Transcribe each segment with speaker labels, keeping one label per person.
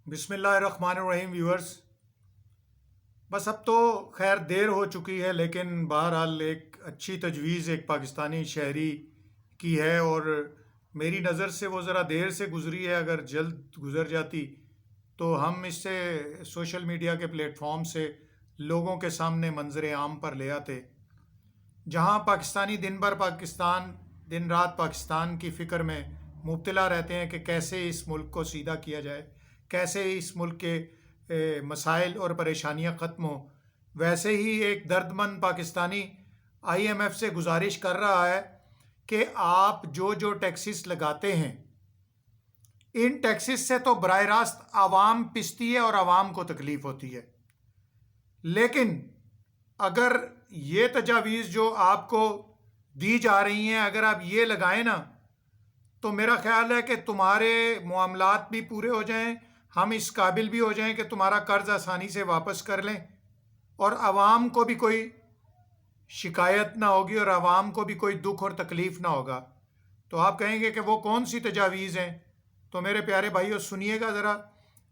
Speaker 1: بسم اللہ الرحمن الرحیم ویورز. بس اب تو خیر دیر ہو چکی ہے، لیکن بہرحال ایک اچھی تجویز ایک پاکستانی شہری کی ہے، اور میری نظر سے وہ ذرا دیر سے گزری ہے. اگر جلد گزر جاتی تو ہم اس سے سوشل میڈیا کے پلیٹ فارم سے لوگوں کے سامنے منظر عام پر لے آتے، جہاں پاکستانی دن بھر دن رات پاکستان کی فکر میں مبتلا رہتے ہیں کہ کیسے اس ملک کو سیدھا کیا جائے، کیسے اس ملک کے مسائل اور پریشانیاں ختم ہوں. ویسے ہی ایک درد مند پاکستانی آئی ایم ایف سے گزارش کر رہا ہے کہ آپ جو جو ٹیکسز لگاتے ہیں، ان ٹیکسز سے تو براہ راست عوام پستی ہے اور عوام کو تکلیف ہوتی ہے، لیکن اگر یہ تجاویز جو آپ کو دی جا رہی ہیں اگر آپ یہ لگائیں نا، تو میرا خیال ہے کہ تمہارے معاملات بھی پورے ہو جائیں، ہم اس قابل بھی ہو جائیں کہ تمہارا قرض آسانی سے واپس کر لیں، اور عوام کو بھی کوئی شکایت نہ ہوگی اور عوام کو بھی کوئی دکھ اور تکلیف نہ ہوگا. تو آپ کہیں گے کہ وہ کون سی تجاویز ہیں؟ تو میرے پیارے بھائیو سنیے گا ذرا.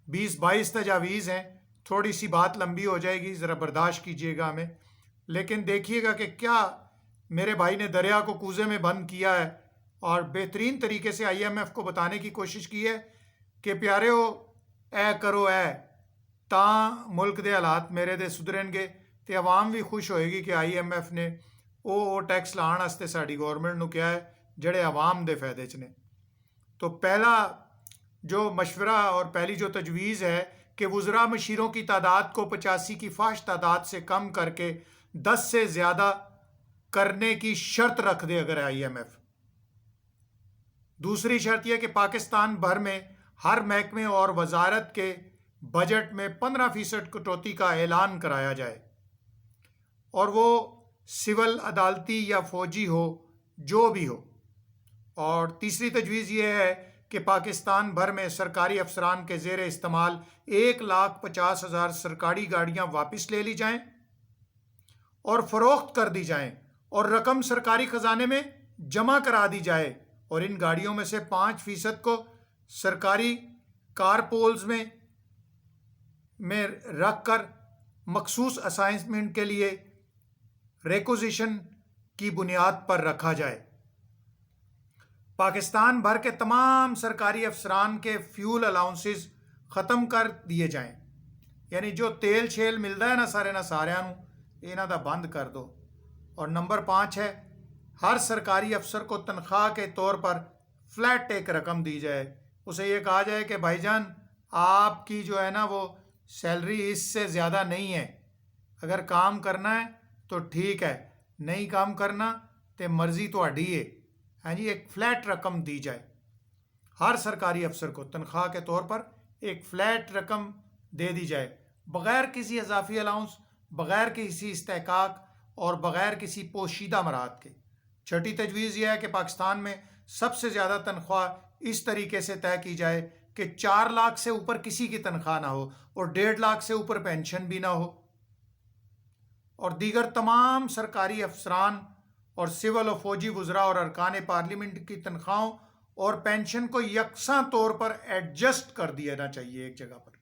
Speaker 1: 20-22 تجاویز ہیں، تھوڑی سی بات لمبی ہو جائے گی، ذرا برداشت کیجیے گا ہمیں، لیکن دیکھیے گا کہ کیا میرے بھائی نے دریا کو کوزے میں بند کیا ہے اور بہترین طریقے سے آئی ایم ایف کو بتانے کی کوشش کی ہے کہ پیارے ہو، اے کرو اے تاں ملک دے حالات میرے دے سدرن گے، تے عوام بھی خوش ہوئے گی کہ آئی ایم ایف نے او ٹیکس لان واسطے ساڈی گورنمنٹ نو کیا ہے جڑے عوام دے فائدے چ نے. تو پہلا جو مشورہ اور پہلی جو تجویز ہے کہ وزراء مشیروں کی تعداد کو 85 کی فاحش تعداد سے کم کر کے 10 سے زیادہ کرنے کی شرط رکھ دے اگر آئی ایم ایف. دوسری شرط یہ کہ پاکستان بھر میں ہر محکمے اور وزارت کے بجٹ میں 15% کٹوتی کا اعلان کرایا جائے، اور وہ سول عدالتی یا فوجی ہو، جو بھی ہو. اور تیسری تجویز یہ ہے کہ پاکستان بھر میں سرکاری افسران کے زیر استعمال 1,50,000 سرکاری گاڑیاں واپس لے لی جائیں اور فروخت کر دی جائیں، اور رقم سرکاری خزانے میں جمع کرا دی جائے، اور ان گاڑیوں میں سے 5% کو سرکاری کارپولز میں رکھ کر مخصوص اسائنمنٹ کے لیے ریکوزیشن کی بنیاد پر رکھا جائے. پاکستان بھر کے تمام سرکاری افسران کے فیول الاؤنسز ختم کر دیے جائیں، یعنی جو تیل شیل ملتا ہے نا سارے یہاں دا بند کر دو. اور نمبر 5 ہے، ہر سرکاری افسر کو تنخواہ کے طور پر فلیٹ ایک رقم دی جائے. اسے یہ کہا جائے کہ بھائی جان آپ کی جو ہے نا وہ سیلری اس سے زیادہ نہیں ہے، اگر کام کرنا ہے تو ٹھیک ہے، نہیں کام کرنا تو مرضی تہاڈی ہے. ہاں جی، ایک فلیٹ رقم دی جائے ہر سرکاری افسر کو، تنخواہ کے طور پر ایک فلیٹ رقم دے دی جائے، بغیر کسی اضافی الاؤنس، بغیر کسی استحقاق اور بغیر کسی پوشیدہ مراحت کے. چھٹی تجویز یہ ہے کہ پاکستان میں سب سے زیادہ تنخواہ اس طریقے سے طے کی جائے کہ 4 لاکھ سے اوپر کسی کی تنخواہ نہ ہو اور 1.5 لاکھ سے اوپر پینشن بھی نہ ہو، اور دیگر تمام سرکاری افسران اور سول و فوجی وزراء اور ارکان پارلیمنٹ کی تنخواہوں اور پینشن کو یکساں طور پر ایڈجسٹ کر دینا چاہیے ایک جگہ پر.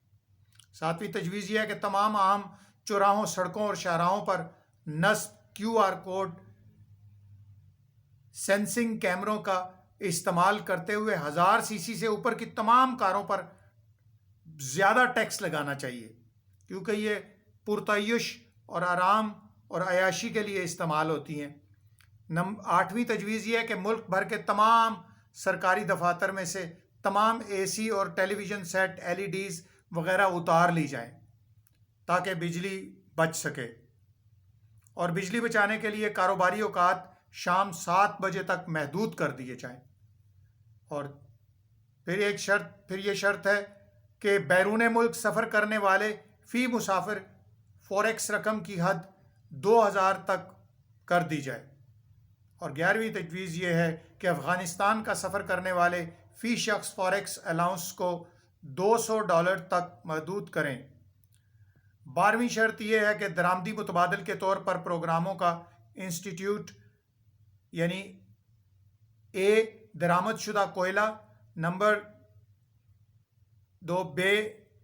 Speaker 1: 7ویں تجویز یہ ہے کہ تمام عام چوراہوں، سڑکوں اور شاہراہوں پر نصب QR کوڈ سینسنگ کیمروں کا استعمال کرتے ہوئے 1000 cc سے اوپر کی تمام کاروں پر زیادہ ٹیکس لگانا چاہیے، کیونکہ یہ پرتعیش اور آرام اور عیاشی کے لیے استعمال ہوتی ہیں. 8ویں تجویز یہ ہے کہ ملک بھر کے تمام سرکاری دفاتر میں سے تمام AC اور ٹیلی ویژن سیٹ LEDs وغیرہ اتار لی جائیں تاکہ بجلی بچ سکے، اور بجلی بچانے کے لیے کاروباری اوقات شام 7 بجے تک محدود کر دیے جائیں. اور پھر یہ شرط ہے کہ بیرون ملک سفر کرنے والے فی مسافر فوریکس رقم کی حد 2,000 تک کر دی جائے. اور 11ویں تجویز یہ ہے کہ افغانستان کا سفر کرنے والے فی شخص فوریکس الاؤنس کو $200 تک محدود کریں. 12ویں شرط یہ ہے کہ درآمدی متبادل کے طور پر پروگراموں کا انسٹیٹیوٹ، یعنی درآمد شدہ کوئلہ، نمبر 2 بے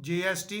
Speaker 1: GST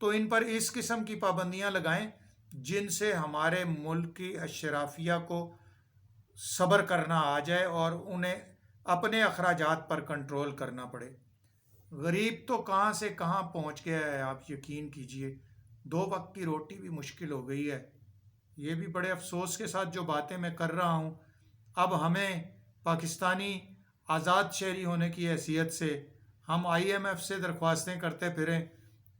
Speaker 1: تو ان پر اس قسم کی پابندیاں لگائیں جن سے ہمارے ملک کی اشرافیہ کو صبر کرنا آ جائے اور انہیں اپنے اخراجات پر کنٹرول کرنا پڑے۔ غریب تو کہاں سے کہاں پہنچ گیا ہے، آپ یقین کیجئے 2 وقت کی روٹی بھی مشکل ہو گئی ہے۔ یہ بھی بڑے افسوس کے ساتھ جو باتیں میں کر رہا ہوں، اب ہمیں پاکستانی آزاد شہری ہونے کی حیثیت سے ہم IMF سے درخواستیں کرتے پھریں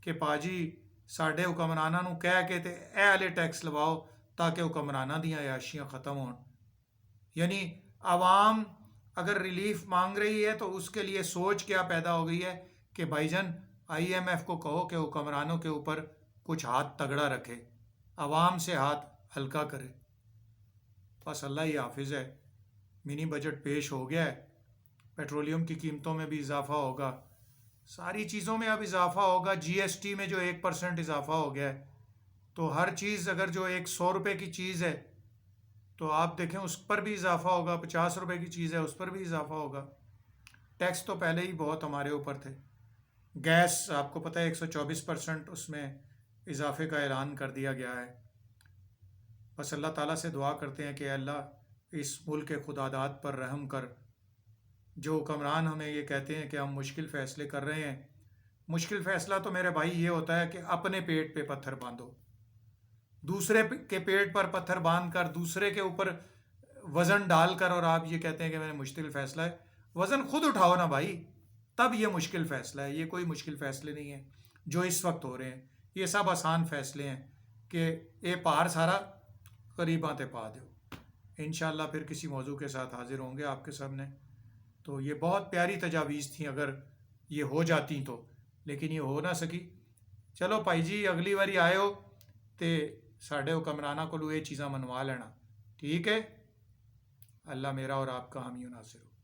Speaker 1: کہ پاجی ساڈے حکمراناں نوں کہہ کے تے اے والے ٹیکس لواؤ تاکہ حکمراناں دیاں عیاشیاں ختم ہون۔ یعنی عوام اگر ریلیف مانگ رہی ہے تو اس کے لیے سوچ کیا پیدا ہو گئی ہے کہ بھائی جان IMF کو کہو کہ حکمرانوں کے اوپر کچھ ہاتھ تگڑا رکھے، عوام سے ہاتھ ہلکا کرے۔ بس اللہ ہی حافظ ہے۔ منی بجٹ پیش ہو گیا ہے، پیٹرولیم کی قیمتوں میں بھی اضافہ ہوگا، ساری چیزوں میں اب اضافہ ہوگا۔ GST میں جو 1% اضافہ ہو گیا ہے، تو ہر چیز اگر جو ایک 100 روپے کی چیز ہے تو آپ دیکھیں اس پر بھی اضافہ ہوگا، 50 روپے کی چیز ہے اس پر بھی اضافہ ہوگا۔ ٹیکس تو پہلے ہی بہت ہمارے اوپر تھے۔ گیس آپ کو پتہ ہے 124% اس میں اضافے کا اعلان کر دیا گیا ہے۔ بس اللہ تعالیٰ سے دعا کرتے ہیں کہ اے اللہ اس ملک کے خداداد پر رحم کر۔ جو حکمران ہمیں یہ کہتے ہیں کہ ہم مشکل فیصلے کر رہے ہیں، مشکل فیصلہ تو میرے بھائی یہ ہوتا ہے کہ اپنے پیٹ پہ پتھر باندھو۔ دوسرے کے پیٹ پر پتھر باندھ کر دوسرے کے اوپر وزن ڈال کر اور آپ یہ کہتے ہیں کہ میں نے مشکل فیصلہ ہے، وزن خود اٹھاؤ نا بھائی، تب یہ مشکل فیصلہ ہے۔ یہ کوئی مشکل فیصلے نہیں ہیں جو اس وقت ہو رہے ہیں، یہ سب آسان فیصلے ہیں کہ اے پار سارا غریباں تے پا دیو۔ انشاءاللہ پھر کسی موضوع کے ساتھ حاضر ہوں گے آپ کے سامنے۔ تو یہ بہت پیاری تجاویز تھیں اگر یہ ہو جاتی تو، لیکن یہ ہو نہ سکی۔ چلو بھائی جی اگلی باری آئے ہو تے ساڈے حکمراناں کو یہ چیزاں منوا لینا، ٹھیک ہے؟ اللہ میرا اور آپ کا حامی و ناصر ہو۔